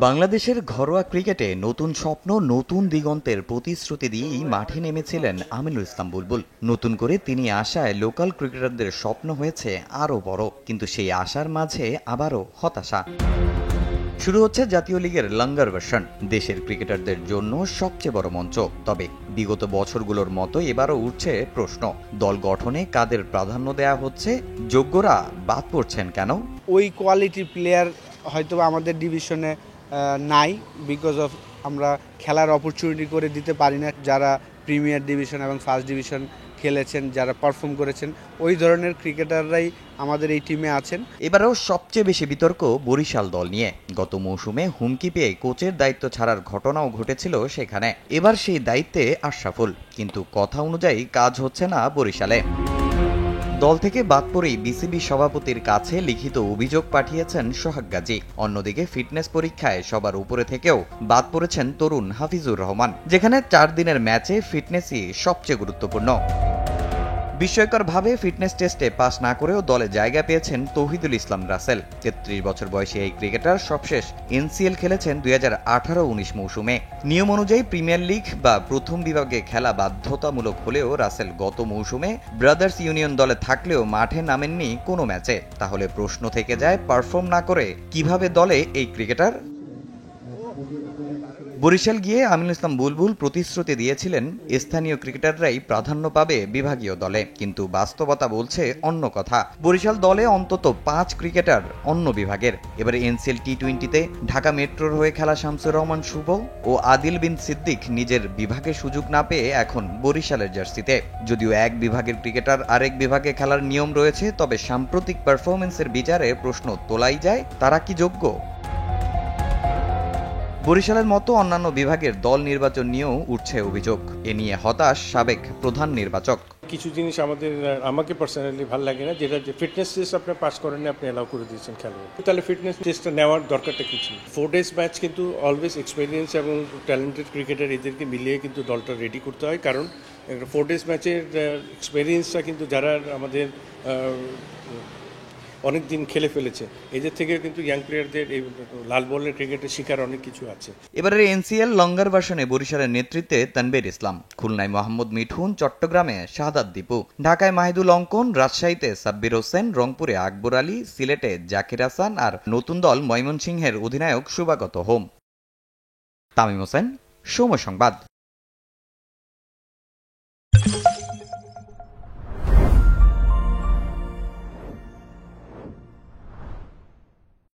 বাংলাদেশের ঘরোয়া ক্রিকেটে নতুন স্বপ্ন, নতুন দিগন্তের প্রতিশ্রুতি দিয়েই মাঠে নেমেছিলেন আমিনুল ইসলাম বুলবুল। নতুন করে তিনি আশায় লোকাল ক্রিকেটারদের স্বপ্ন হয়েছে আরও বড়, কিন্তু সেই আশার মাঝে আবারও হতাশা। শুরু হচ্ছে জাতীয় লিগের লঙ্গার ভার্সন, দেশের ক্রিকেটারদের জন্য সবচেয়ে বড় মঞ্চ। তবে বিগত বছরগুলোর মতো এবারও উঠছে প্রশ্ন, দল গঠনে কাদের প্রাধান্য দেয়া হচ্ছে, যোগ্যরা বাদ পড়ছেন কেন? ওই কোয়ালিটির প্লেয়ার হয়তো আমাদের ডিভিশনে নাই, বিকজ অফ আমরা খেলার অপরচুনিটি করে দিতে পারি না। যারা প্রিমিয়ার ডিভিশন এবং ফার্স্ট ডিভিশন খেলেছেন, যারা পারফর্ম করেছেন, ওই ধরনের ক্রিকেটাররাই আমাদের এই টিমে আছেন। এবারেও সবচেয়ে বেশি বিতর্ক বরিশাল দল নিয়ে। গত মৌসুমে হুমকি পেয়ে কোচের দায়িত্ব ছাড়ার ঘটনাও ঘটেছিল সেখানে। এবার সেই দায়িত্বে আশরাফুল, কিন্তু কথা অনুযায়ী কাজ হচ্ছে না বরিশালে। দল থেকে বাদ পড়েই বিসিবি সভাপতির কাছে লিখিত অভিযোগ পাঠিয়েছেন সোহাগ গাজী। অন্যদিকে ফিটনেস পরীক্ষায় সবার উপরে থেকেও বাদ পড়েছেন তরুণ হাফিজুর রহমান, যেখানে 4 দিনের ম্যাচে ফিটনেসই সবচেয়ে গুরুত্বপূর্ণ। বিস্ময়করভাবে ফিটনেস টেস্টে পাস না করেও দলে জায়গা পেয়েছেন তৌহিদুল ইসলাম রাসেল। 33 বছর বয়সী এই ক্রিকেটার সবশেষ এনসিএল খেলেছেন 2018-19 মৌসুমে। নিয়ম অনুযায়ী প্রিমিয়ার লিগ বা প্রথম বিভাগে খেলা বাধ্যতামূলক হলেও রাসেল গত মৌসুমে ব্রাদার্স ইউনিয়ন দলে থাকলেও মাঠে নামেননি কোনো ম্যাচে। তাহলে প্রশ্ন থেকে যায়, পারফর্ম না করে কিভাবে দলে এই ক্রিকেটার? বরিশাল গিয়ে আমিনুল ইসলাম বুলবুল প্রতিশ্রুতি দিয়েছিলেন স্থানীয় ক্রিকেটাররাই প্রাধান্য পাবে বিভাগীয় দলে, কিন্তু বাস্তবতা বলছে অন্য কথা। বরিশাল দলে অন্তত 5 ক্রিকেটার অন্য বিভাগের। এবারে এনসিএল টি-20তে ঢাকা মেট্রোর হয়ে খেলা শামসুর রহমান শুভ ও আদিল বিন সিদ্দিক নিজের বিভাগে সুযোগ না পেয়ে এখন বরিশালের জার্সিতে। যদিও এক বিভাগের ক্রিকেটার আরেক বিভাগে খেলার নিয়ম রয়েছে, তবে সাম্প্রতিক পারফরমেন্সের বিচারে প্রশ্ন তোলাই যায়, তারা কি যোগ্য? বরিশালের মতো অন্যান্য বিভাগের দল নির্বাচন নিয়েও উঠছে অভিযোগ। এ নিয়ে হতাশ সাবেক প্রধান নির্বাচক। কিছু জিনিস আমাকে পার্সোনালি ভালো লাগে না, যেটা যে ফিটনেস টেস্ট আপনি পাস করেন না, আপনি অ্যালাউ করে দিয়েছেন খেলোয়াড়, তাহলে ফিটনেস টেস্টটা নেওয়ার দরকারটা কিছু। 4 ডেজ ম্যাচ কিন্তু অলওয়েজ এক্সপিরিয়েন্স এবং ট্যালেন্টেড ক্রিকেটার এদেরকে মিলিয়ে কিন্তু দলটা রেডি করতে হয়, কারণ 4 ডেজ ম্যাচের এক্সপিরিয়েন্সটা কিন্তু যারা আমাদের অনেক দিন খেলে ফেলেছে, এদের থেকে কিন্তু ইয়াং প্লেয়ারদের এই লাল বলের ক্রিকেটের শিকার অনেক কিছু আছে। এবারের এনসিএল লঙ্গার ভার্সনে বরিশালের নেতৃত্বে তানভীর ইসলাম, খুলনায় মোহাম্মদ মিঠুন, চট্টগ্রামে শাহাদাত দীপু, ঢাকায় মাহিদুল অঙ্কন, রাজশাহীতে সাব্বির হোসেন, রংপুরে আকবর আলী, সিলেটে জাকির হাসান আর নতুন দল ময়মনসিংহের অধিনায়ক শুভাগত হোম। তামিম হোসেন, সময় সংবাদ।